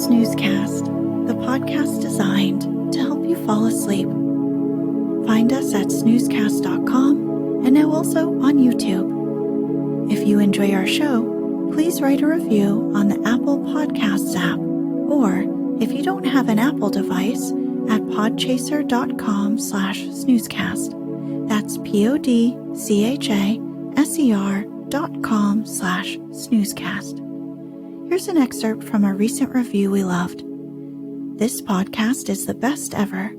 Snoozecast, the podcast designed to help you fall asleep. Find us at snoozecast.com and now also on YouTube. If you enjoy our show, please write a review on the Apple Podcasts app, or if you don't have an Apple device, at podchaser.com/snoozecast. That's podchaser.com/snoozecast. Here's an excerpt from a recent review we loved. This podcast is the best ever.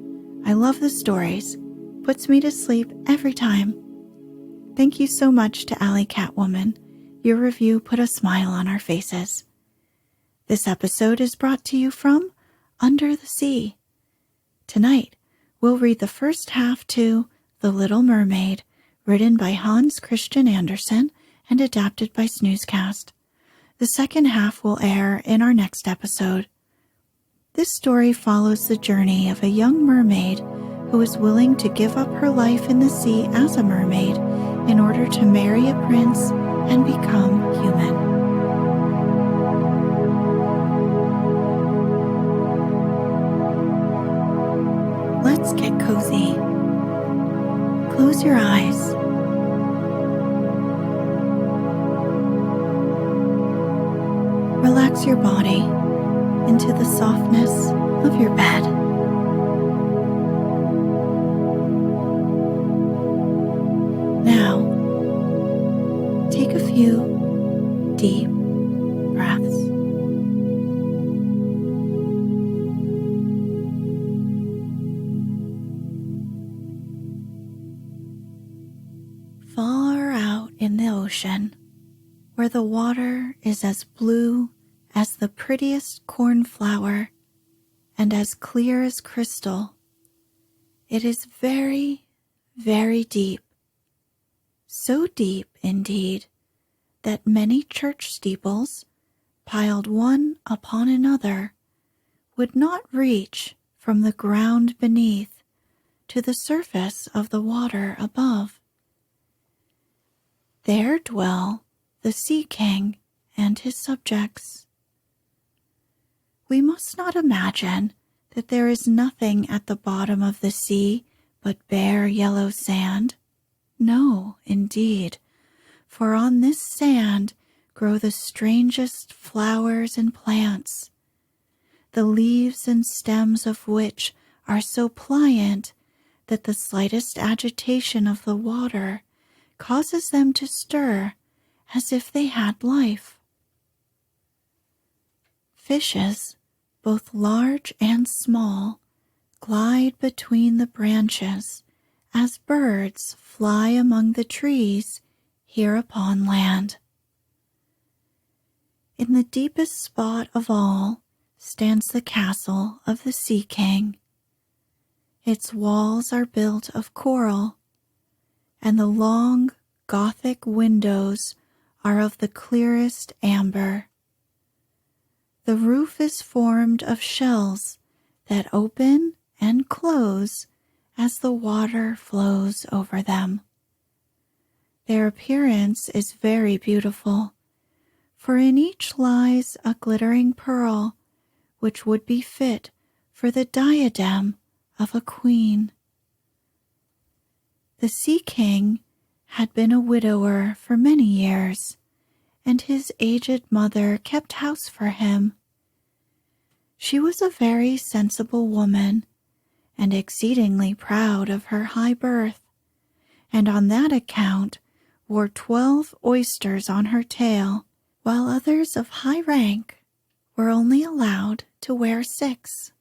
I love the stories. Puts me to sleep every time. Thank you so much to Alley Catwoman. Your review put a smile on our faces. This episode is brought to you from Under the Sea. Tonight, we'll read the first half to The Little Mermaid, written by Hans Christian Andersen and adapted by Snoozecast. The second half will air in our next episode. This story follows the journey of a young mermaid who is willing to give up her life in the sea as a mermaid in order to marry a prince and become human. Let's get cozy. Close your eyes. Relax your body into the softness of your bed. Now, take a few deep breaths. Far out in the ocean, where the water is as blue as the prettiest cornflower and as clear as crystal, it is very, very deep. So deep, indeed, that many church steeples, piled one upon another, would not reach from the ground beneath to the surface of the water above. There dwell the Sea King and his subjects. We must not imagine that there is nothing at the bottom of the sea but bare yellow sand. No, indeed, for on this sand grow the strangest flowers and plants, the leaves and stems of which are so pliant that the slightest agitation of the water causes them to stir as if they had life. Fishes, both large and small, glide between the branches as birds fly among the trees here upon land. In the deepest spot of all stands the castle of the Sea King. Its walls are built of coral, and the long Gothic windows are of the clearest amber. The roof is formed of shells that open and close as the water flows over them. Their appearance is very beautiful, for in each lies a glittering pearl which would be fit for the diadem of a queen. The Sea King had been a widower for many years, and his aged mother kept house for him. She was a very sensible woman, and exceedingly proud of her high birth, and on that account wore 12 oysters on her tail, while others of high rank were only allowed to wear 6.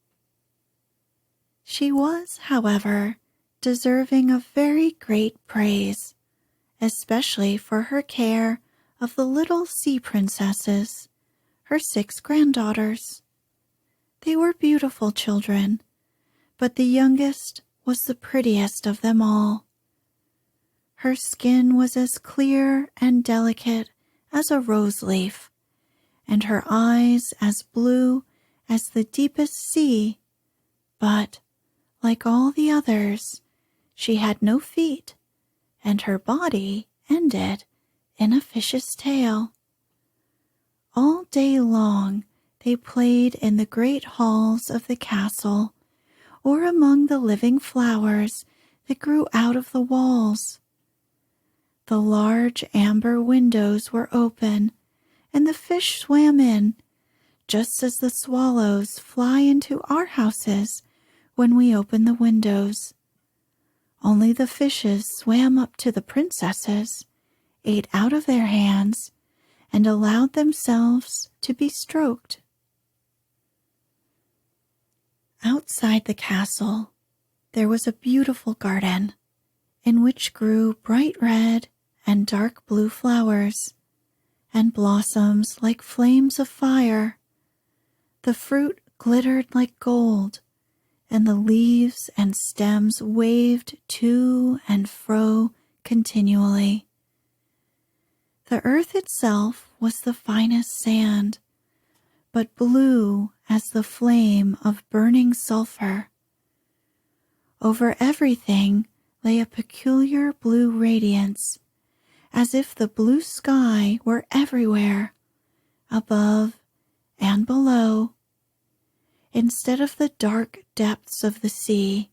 She was, however, deserving of very great praise, especially for her care of the little sea princesses, her 6 granddaughters. They were beautiful children, but the youngest was the prettiest of them all. Her skin was as clear and delicate as a rose leaf, and her eyes as blue as the deepest sea, but, like all the others, she had no feet, and her body ended in a fish's tail. All day long They played in the great halls of the castle, or among the living flowers that grew out of the walls. The large amber windows were open, and the fish swam in, just as the swallows fly into our houses when we open the windows. Only the fishes swam up to the princesses, ate out of their hands, and allowed themselves to be stroked. Outside the castle, there was a beautiful garden in which grew bright red and dark blue flowers, and blossoms like flames of fire. The fruit glittered like gold, and the leaves and stems waved to and fro continually. The earth itself was the finest sand, but blue as the flame of burning sulfur. Over everything lay a peculiar blue radiance, as if the blue sky were everywhere, above and below, instead of the dark depths of the sea.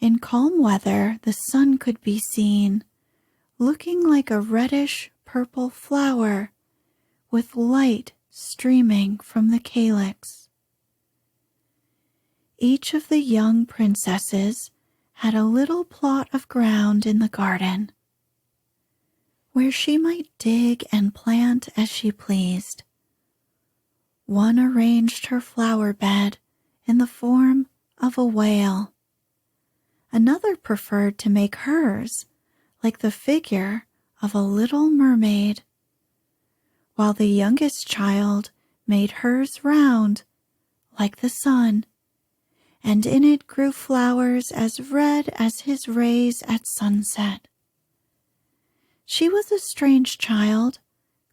In calm weather, the sun could be seen, looking like a reddish-purple flower, with light streaming from the calyx. Each of the young princesses had a little plot of ground in the garden, where she might dig and plant as she pleased. One arranged her flower bed in the form of a whale. Another preferred to make hers like the figure of a little mermaid, while the youngest child made hers round, like the sun, and in it grew flowers as red as his rays at sunset. She was a strange child,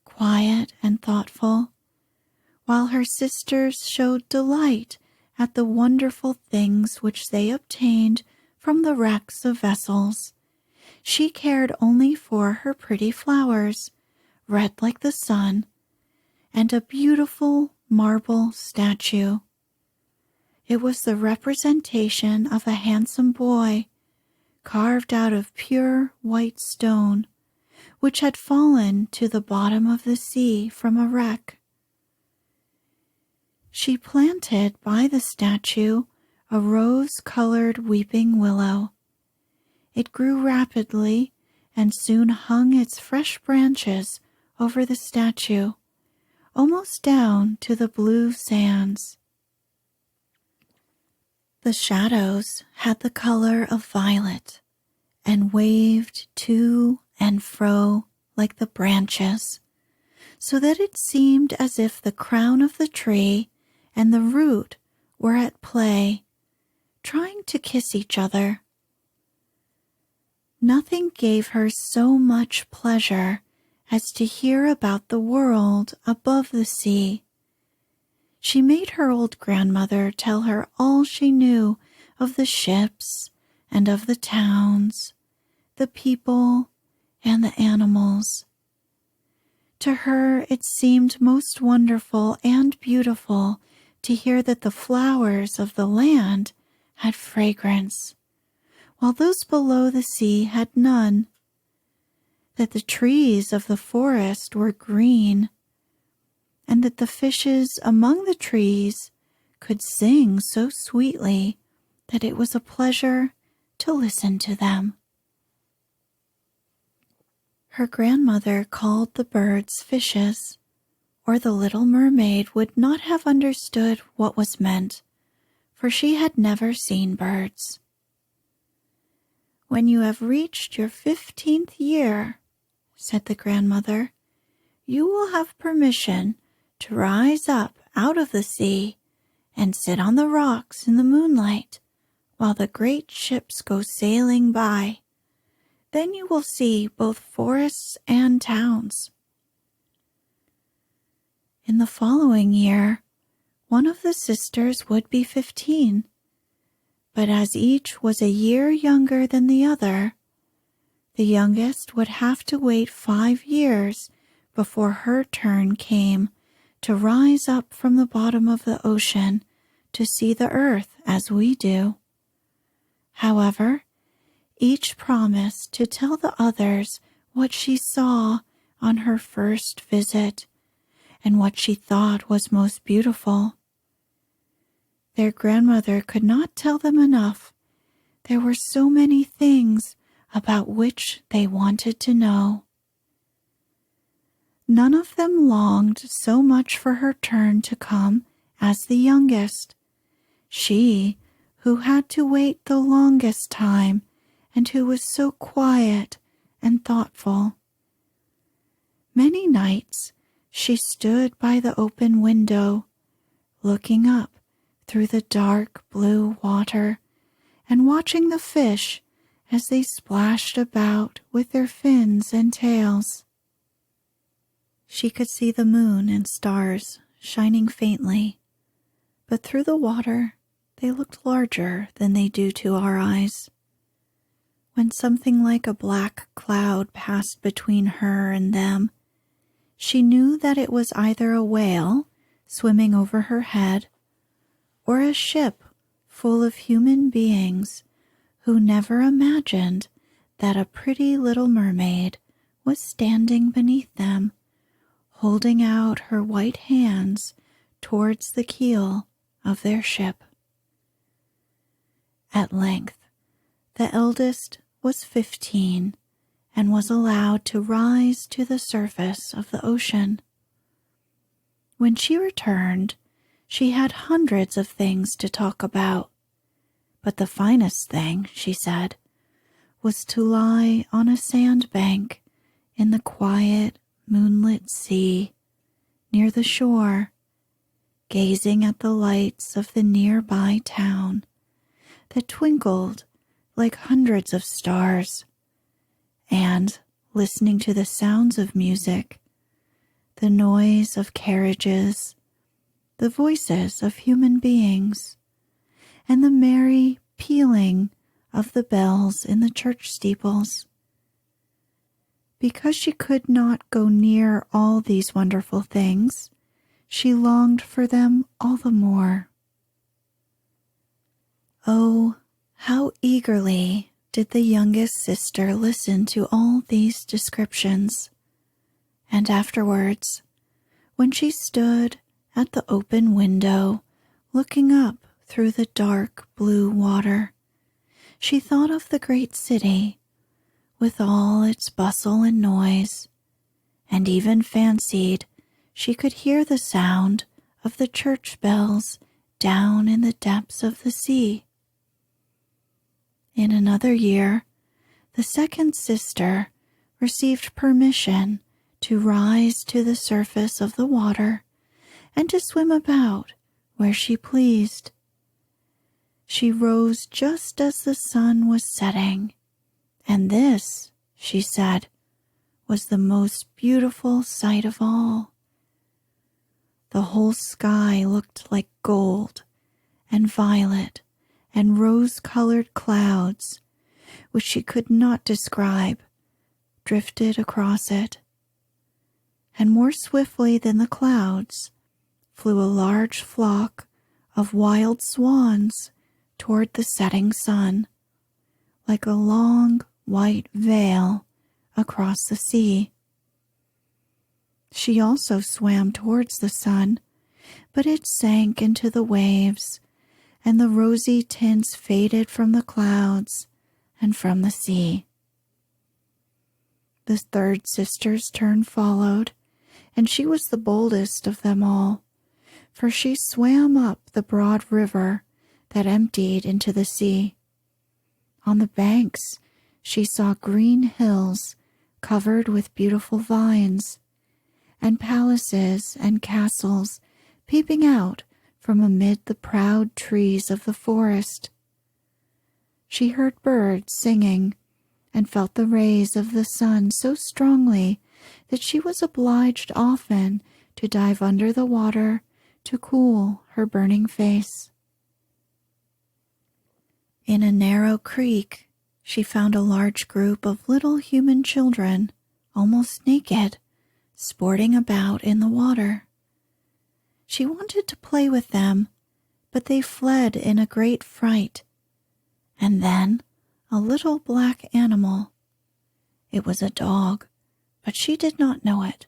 quiet and thoughtful, while her sisters showed delight at the wonderful things which they obtained from the wrecks of vessels. She cared only for her pretty flowers, red like the sun, and a beautiful marble statue. It was the representation of a handsome boy, carved out of pure white stone, which had fallen to the bottom of the sea from a wreck. She planted by the statue a rose-colored weeping willow. It grew rapidly and soon hung its fresh branches over the statue, almost down to the blue sands. The shadows had the color of violet and waved to and fro like the branches, so that it seemed as if the crown of the tree and the root were at play, trying to kiss each other. Nothing gave her so much pleasure as to hear about the world above the sea. She made her old grandmother tell her all she knew of the ships and of the towns, the people and the animals. To her it seemed most wonderful and beautiful to hear that the flowers of the land had fragrance, while those below the sea had none, that the trees of the forest were green, and that the fishes among the trees could sing so sweetly that it was a pleasure to listen to them. Her grandmother called the birds fishes, or the little mermaid would not have understood what was meant, for she had never seen birds. "When you have reached your 15th year," said the grandmother, "you will have permission to rise up out of the sea and sit on the rocks in the moonlight while the great ships go sailing by. Then you will see both forests and towns." In the following year, one of the sisters would be 15, but as each was a year younger than the other, the youngest would have to wait 5 years before her turn came to rise up from the bottom of the ocean to see the earth as we do. However, each promised to tell the others what she saw on her first visit and what she thought was most beautiful. Their grandmother could not tell them enough. There were so many things about which they wanted to know. None of them longed so much for her turn to come as the youngest, she who had to wait the longest time and who was so quiet and thoughtful. Many nights she stood by the open window, looking up through the dark blue water and watching the fish as they splashed about with their fins and tails. She could see the moon and stars shining faintly, but through the water they looked larger than they do to our eyes. When something like a black cloud passed between her and them, she knew that it was either a whale swimming over her head or a ship full of human beings who never imagined that a pretty little mermaid was standing beneath them, holding out her white hands towards the keel of their ship. At length, the eldest was 15 and was allowed to rise to the surface of the ocean. When she returned, she had hundreds of things to talk about, but the finest thing, she said, was to lie on a sandbank in the quiet, moonlit sea near the shore, gazing at the lights of the nearby town that twinkled like hundreds of stars, and listening to the sounds of music, the noise of carriages, the voices of human beings, and the merry pealing of the bells in the church steeples. Because she could not go near all these wonderful things, she longed for them all the more. Oh, how eagerly did the youngest sister listen to all these descriptions, and afterwards, when she stood at the open window looking up through the dark blue water, she thought of the great city with all its bustle and noise, and even fancied she could hear the sound of the church bells down in the depths of the sea. In another year, the second sister received permission to rise to the surface of the water and to swim about where she pleased. She rose just as the sun was setting, and this, she said, was the most beautiful sight of all. The whole sky looked like gold and violet and rose-colored clouds, which she could not describe, drifted across it. And more swiftly than the clouds flew a large flock of wild swans toward the setting sun, like a long white veil across the sea. She also swam towards the sun, but it sank into the waves, and the rosy tints faded from the clouds and from the sea. The third sister's turn followed, and she was the boldest of them all, for she swam up the broad river that emptied into the sea. On the banks she saw green hills covered with beautiful vines, and palaces and castles peeping out from amid the proud trees of the forest. She heard birds singing and felt the rays of the sun so strongly that she was obliged often to dive under the water to cool her burning face. In a narrow creek, she found a large group of little human children, almost naked, sporting about in the water. She wanted to play with them, but they fled in a great fright. And then a little black animal. It was a dog, but she did not know it,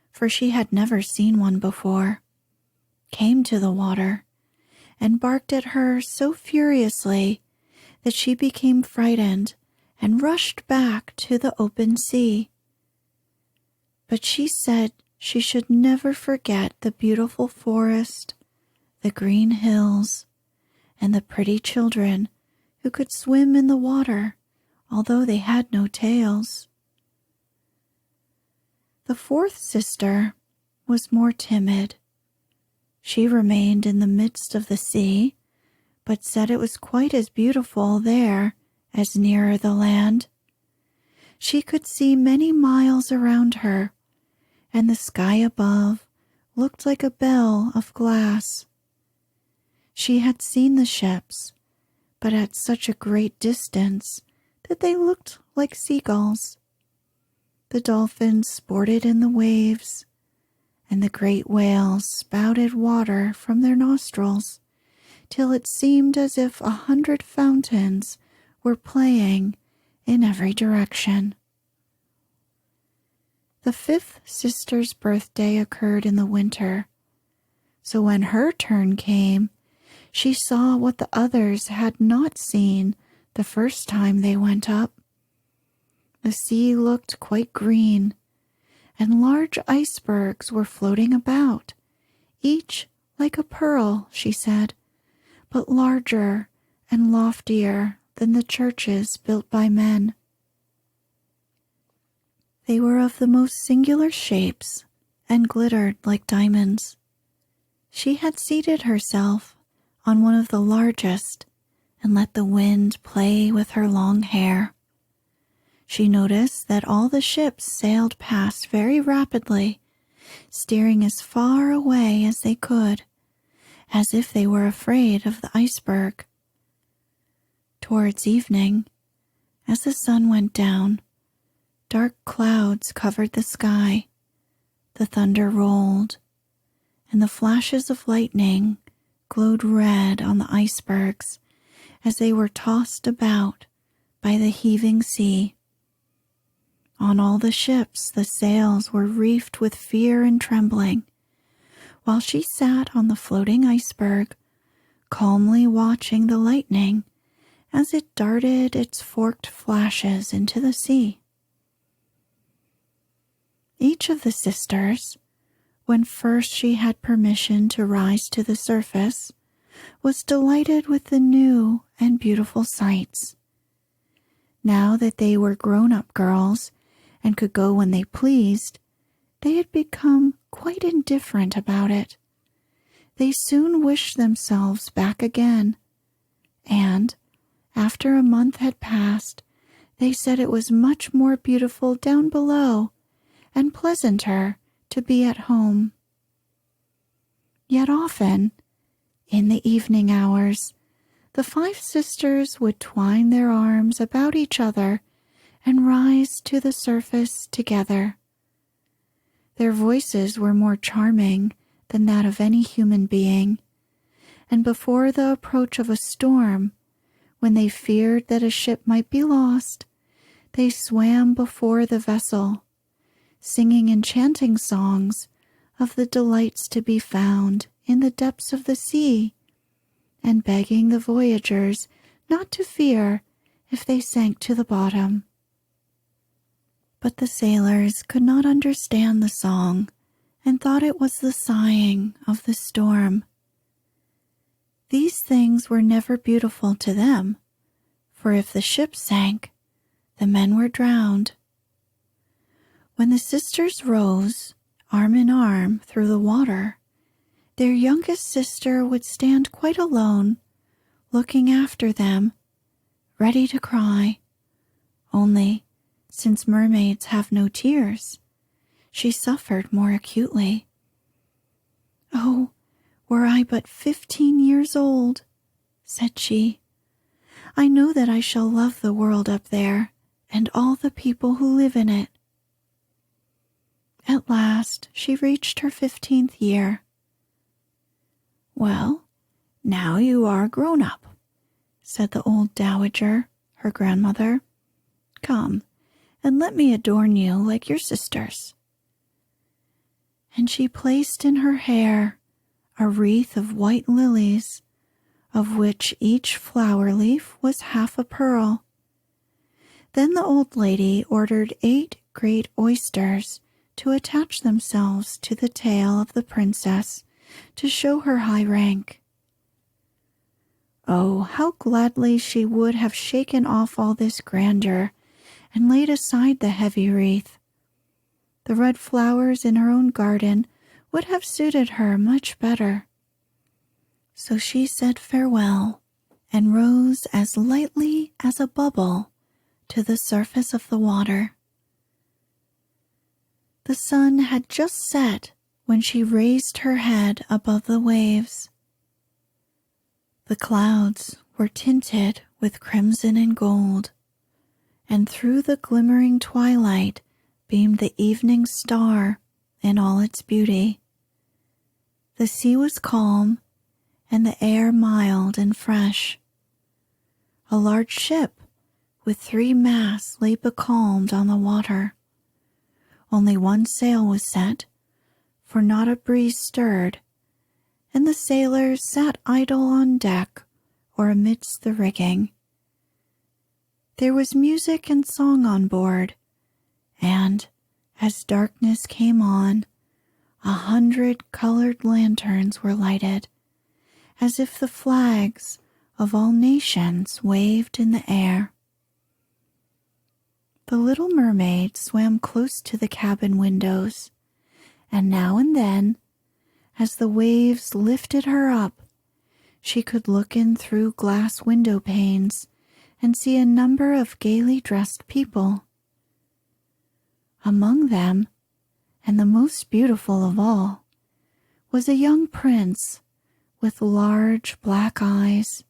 for she had never seen one before, came to the water and barked at her so furiously that she became frightened and rushed back to the open sea. But she said she should never forget the beautiful forest, the green hills, and the pretty children who could swim in the water, although they had no tails. The fourth sister was more timid. She remained in the midst of the sea, but said it was quite as beautiful there as nearer the land. She could see many miles around her, and the sky above looked like a bell of glass. She had seen the ships, but at such a great distance that they looked like seagulls. The dolphins sported in the waves, and the great whales spouted water from their nostrils, till it seemed as if 100 fountains were playing in every direction. The fifth sister's birthday occurred in the winter, so when her turn came, she saw what the others had not seen the first time they went up. The sea looked quite green, and large icebergs were floating about, each like a pearl, she said, but larger and loftier than the churches built by men. They were of the most singular shapes and glittered like diamonds. She had seated herself on one of the largest and let the wind play with her long hair. She noticed that all the ships sailed past very rapidly, steering as far away as they could, as if they were afraid of the iceberg. Towards evening, as the sun went down, dark clouds covered the sky, the thunder rolled, and the flashes of lightning glowed red on the icebergs as they were tossed about by the heaving sea. On all the ships the sails were reefed with fear and trembling, while she sat on the floating iceberg, calmly watching the lightning as it darted its forked flashes into the sea. Each of the sisters, when first she had permission to rise to the surface, was delighted with the new and beautiful sights. Now that they were grown-up girls and could go when they pleased, they had become quite indifferent about it. They soon wished themselves back again, and, after a month had passed, they said it was much more beautiful down below and pleasanter to be at home. Yet often, in the evening hours, the 5 sisters would twine their arms about each other and rise to the surface together. Their voices were more charming than that of any human being, and before the approach of a storm, when they feared that a ship might be lost, they swam before the vessel, singing enchanting songs of the delights to be found in the depths of the sea, and begging the voyagers not to fear if they sank to the bottom. But the sailors could not understand the song and thought it was the sighing of the storm. These things were never beautiful to them, for if the ship sank, the men were drowned. When the sisters rose, arm in arm, through the water, their youngest sister would stand quite alone, looking after them, ready to cry. Only, since mermaids have no tears, she suffered more acutely. "Oh, were I but 15 years old," said she, "I know that I shall love the world up there and all the people who live in it." At last she reached her 15th year. "Well, now you are grown up," said the old dowager, her grandmother. "Come, and let me adorn you like your sisters." And she placed in her hair a wreath of white lilies, of which each flower leaf was half a pearl. Then the old lady ordered 8 great oysters to attach themselves to the tail of the princess to show her high rank. Oh, how gladly she would have shaken off all this grandeur and laid aside the heavy wreath. The red flowers in her own garden would have suited her much better. So she said farewell and rose as lightly as a bubble to the surface of the water. The sun had just set when she raised her head above the waves. The clouds were tinted with crimson and gold, and through the glimmering twilight beamed the evening star in all its beauty. The sea was calm, and the air mild and fresh. A large ship with 3 masts lay becalmed on the water. Only 1 sail was set, for not a breeze stirred, and the sailors sat idle on deck or amidst the rigging. There was music and song on board, and, as darkness came on, 100 colored lanterns were lighted, as if the flags of all nations waved in the air. The little mermaid swam close to the cabin windows, and now and then, as the waves lifted her up, she could look in through glass window panes and see a number of gaily dressed people. Among them, and the most beautiful of all, was a young prince with large black eyes.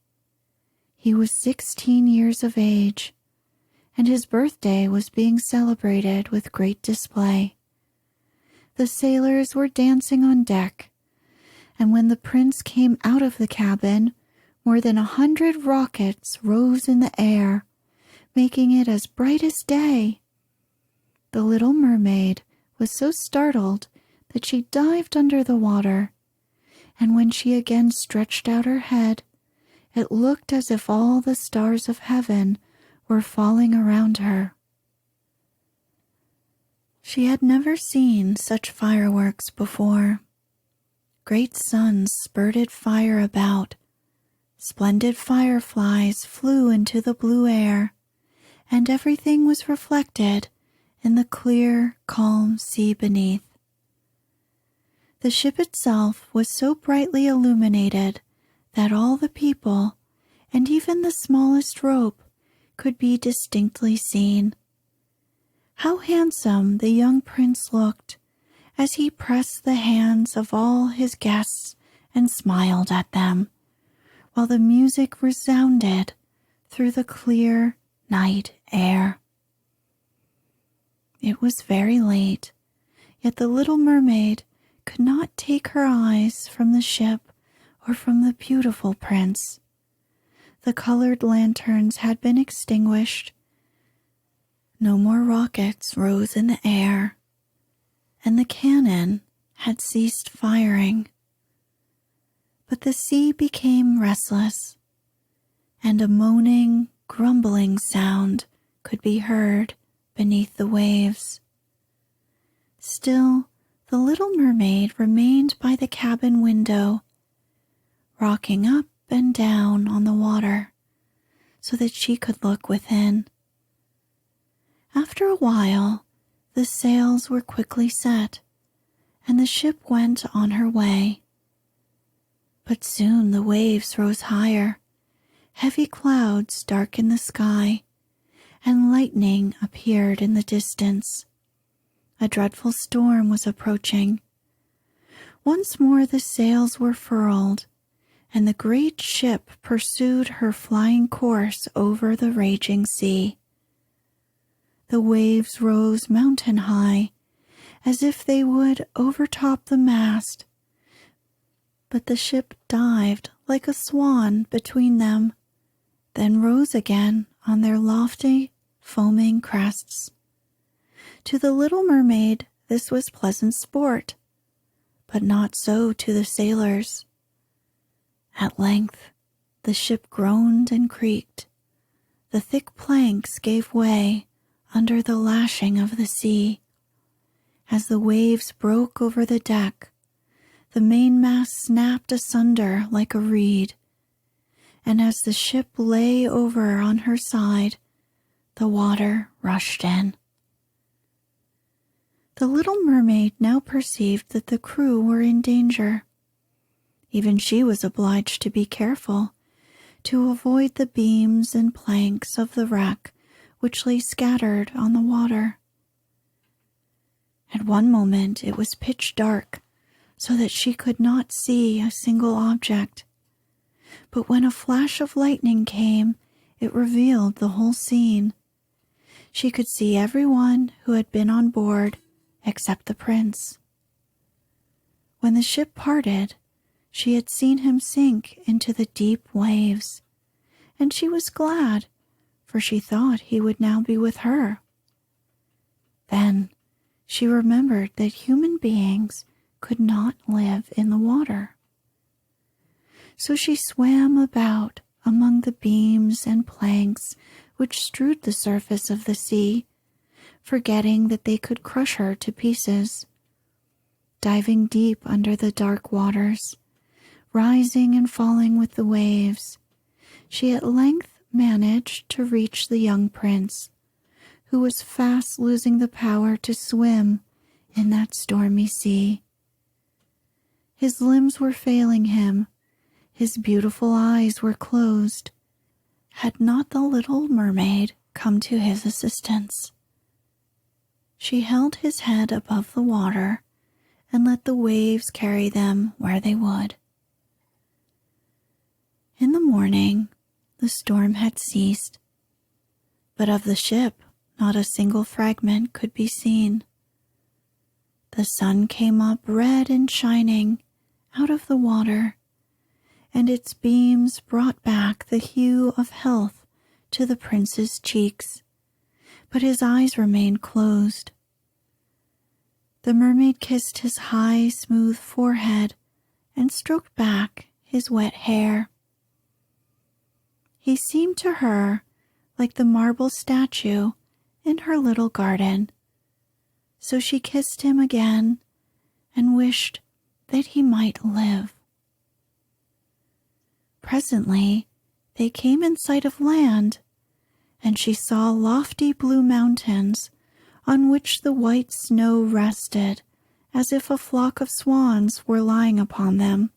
He was 16 years of age, and his birthday was being celebrated with great display. The sailors were dancing on deck, and when the prince came out of the cabin, more than 100 rockets rose in the air, making it as bright as day. The little mermaid was so startled that she dived under the water, and when she again stretched out her head, it looked as if all the stars of heaven were falling around her. She had never seen such fireworks before. Great suns spurted fire about. Splendid fireflies flew into the blue air, and everything was reflected in the clear, calm sea beneath. The ship itself was so brightly illuminated that all the people, and even the smallest rope, could be distinctly seen. How handsome the young prince looked as he pressed the hands of all his guests and smiled at them, while the music resounded through the clear night air. It was very late, yet the little mermaid could not take her eyes from the ship or from the beautiful prince. The colored lanterns had been extinguished. No more rockets rose in the air, and the cannon had ceased firing. But the sea became restless, and a moaning, grumbling sound could be heard beneath the waves. Still, the little mermaid remained by the cabin window, rocking up and down on the water so that she could look within. After a while, the sails were quickly set, and the ship went on her way. But soon the waves rose higher, heavy clouds darkened the sky, and lightning appeared in the distance. A dreadful storm was approaching. Once more the sails were furled, and the great ship pursued her flying course over the raging sea. The waves rose mountain high, as if they would overtop the mast, But the ship dived like a swan between them, then rose again on their lofty, foaming crests. To the little mermaid this was pleasant sport, but not so to the sailors. At length the ship groaned and creaked. The thick planks gave way under the lashing of the sea. As the waves broke over the deck, the mainmast snapped asunder like a reed, and as the ship lay over on her side, the water rushed in. The little mermaid now perceived that the crew were in danger. Even she was obliged to be careful, to avoid the beams and planks of the wreck which lay scattered on the water. At one moment it was pitch dark, so that she could not see a single object. But when a flash of lightning came, it revealed the whole scene. She could see everyone who had been on board except the prince. When the ship parted, she had seen him sink into the deep waves, and she was glad, for she thought he would now be with her. Then she remembered that human beings could not live in the water. So she swam about among the beams and planks which strewed the surface of the sea, forgetting that they could crush her to pieces. Diving deep under the dark waters, rising and falling with the waves, she at length managed to reach the young prince, who was fast losing the power to swim in that stormy sea. His limbs were failing him, his beautiful eyes were closed, had not the little mermaid come to his assistance. She held his head above the water and let the waves carry them where they would. In the morning, the storm had ceased, but of the ship not a single fragment could be seen. The sun came up red and shining out of the water, and its beams brought back the hue of health to the prince's cheeks, but his eyes remained closed. The mermaid kissed his high, smooth forehead and stroked back his wet hair. He seemed to her like the marble statue in her little garden, so she kissed him again and wished that he might live. Presently they came in sight of land, and she saw lofty blue mountains on which the white snow rested as if a flock of swans were lying upon them.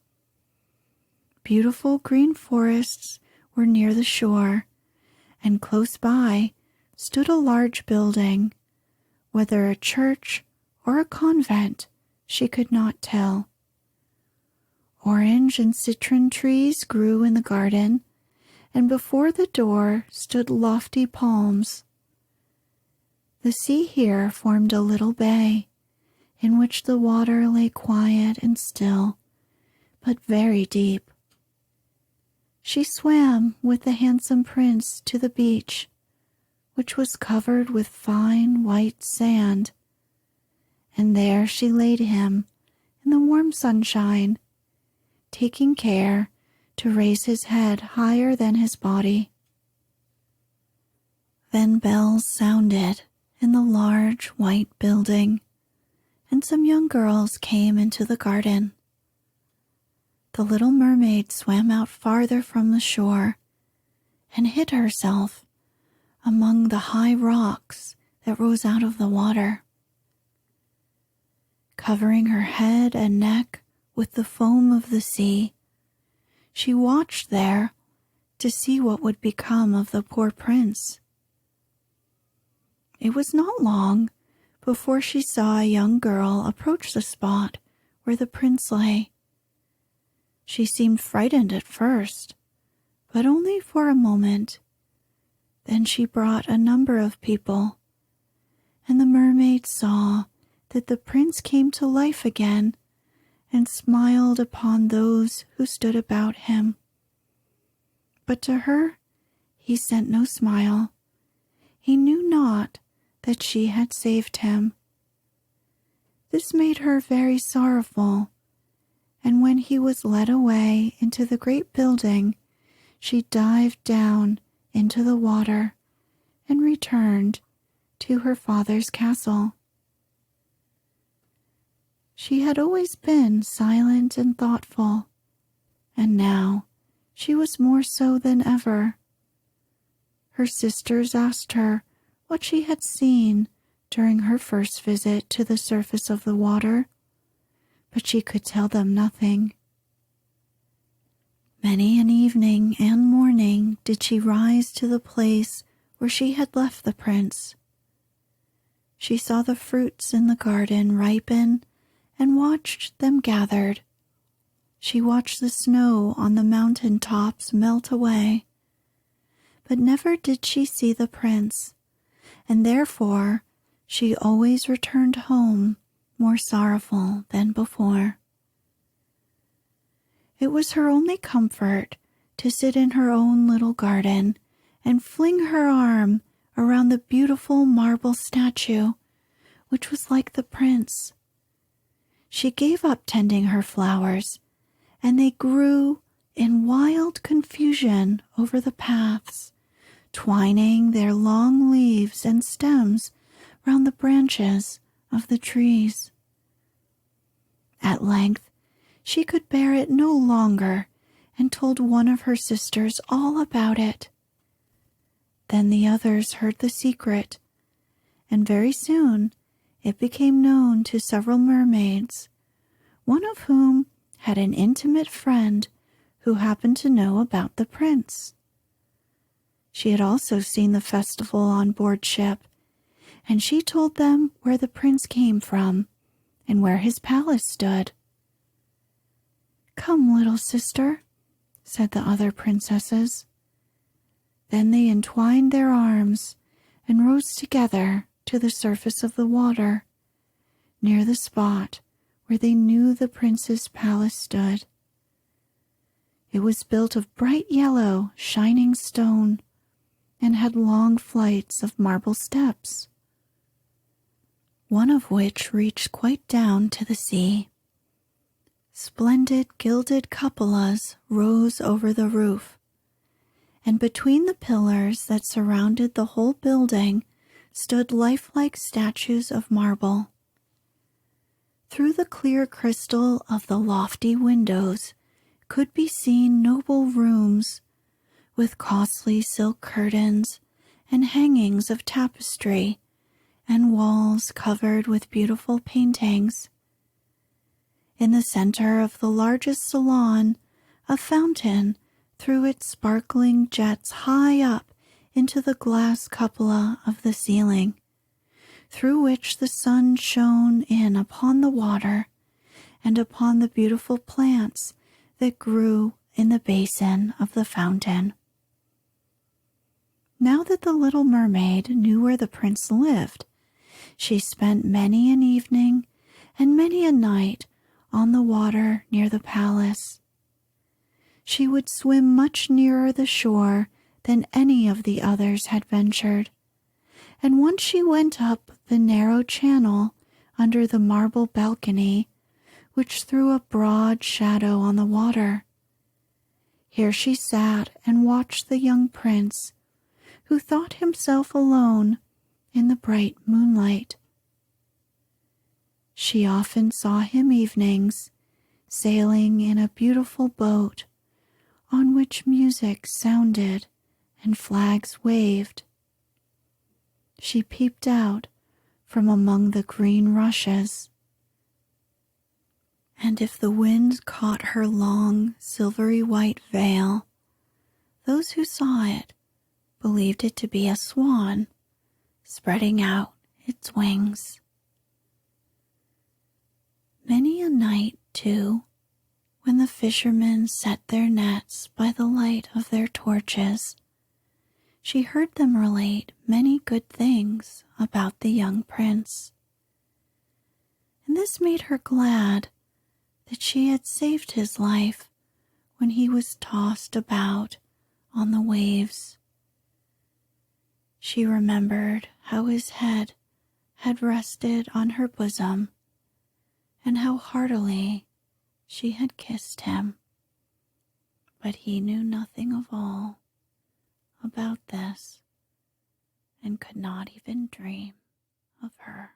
Beautiful green forests were near the shore, and close by stood a large building, whether a church or a convent she could not tell. Orange and citron trees grew in the garden, and before the door stood lofty palms. The sea here formed a little bay, in which the water lay quiet and still, but very deep. She swam with the handsome prince to the beach, which was covered with fine white sand, and there she laid him in the warm sunshine, taking care to raise his head higher than his body. Then bells sounded in the large white building, and some young girls came into the garden. The little mermaid swam out farther from the shore and hid herself among the high rocks that rose out of the water. Covering her head and neck with the foam of the sea, she watched there to see what would become of the poor prince. It was not long before she saw a young girl approach the spot where the prince lay. She seemed frightened at first, but only for a moment. Then she brought a number of people, and the mermaid saw that the prince came to life again and smiled upon those who stood about him. But to her he sent no smile. He knew not that she had saved him. This made her very sorrowful, and when he was led away into the great building, she dived down into the water and returned to her father's castle. She had always been silent and thoughtful, and now she was more so than ever. Her sisters asked her what she had seen during her first visit to the surface of the water, but she could tell them nothing. Many an evening and morning did she rise to the place where she had left the prince. She saw the fruits in the garden ripen and watched them gathered. She watched the snow on the mountain tops melt away. But never did she see the prince, and therefore she always returned home more sorrowful than before. It was her only comfort to sit in her own little garden and fling her arm around the beautiful marble statue, which was like the prince. She gave up tending her flowers, and they grew in wild confusion over the paths, twining their long leaves and stems round the branches of the trees. At length, she could bear it no longer and told one of her sisters all about it. Then the others heard the secret, and very soon it became known to several mermaids, one of whom had an intimate friend who happened to know about the prince. She had also seen the festival on board ship, and she told them where the prince came from and where his palace stood. "Come, little sister," said the other princesses. Then they entwined their arms and rose together to the surface of the water, near the spot where they knew the prince's palace stood. It was built of bright yellow, shining stone, and had long flights of marble steps, one of which reached quite down to the sea. Splendid gilded cupolas rose over the roof, and between the pillars that surrounded the whole building stood lifelike statues of marble. Through the clear crystal of the lofty windows could be seen noble rooms with costly silk curtains and hangings of tapestry and walls covered with beautiful paintings. In the center of the largest salon, a fountain threw its sparkling jets high up into the glass cupola of the ceiling, through which the sun shone in upon the water and upon the beautiful plants that grew in the basin of the fountain. Now that the little mermaid knew where the prince lived, she spent many an evening and many a night on the water near the palace. She would swim much nearer the shore than any of the others had ventured, and once she went up the narrow channel under the marble balcony, which threw a broad shadow on the water. Here she sat and watched the young prince, who thought himself alone in the bright moonlight. She often saw him evenings, sailing in a beautiful boat, on which music sounded and flags waved. She peeped out from among the green rushes, and if the wind caught her long, silvery white veil, those who saw it believed it to be a swan spreading out its wings. Many a night, too, when the fishermen set their nets by the light of their torches, she heard them relate many good things about the young prince. And this made her glad that she had saved his life when he was tossed about on the waves. She remembered how his head had rested on her bosom and how heartily she had kissed him. But he knew nothing of all about this and could not even dream of her.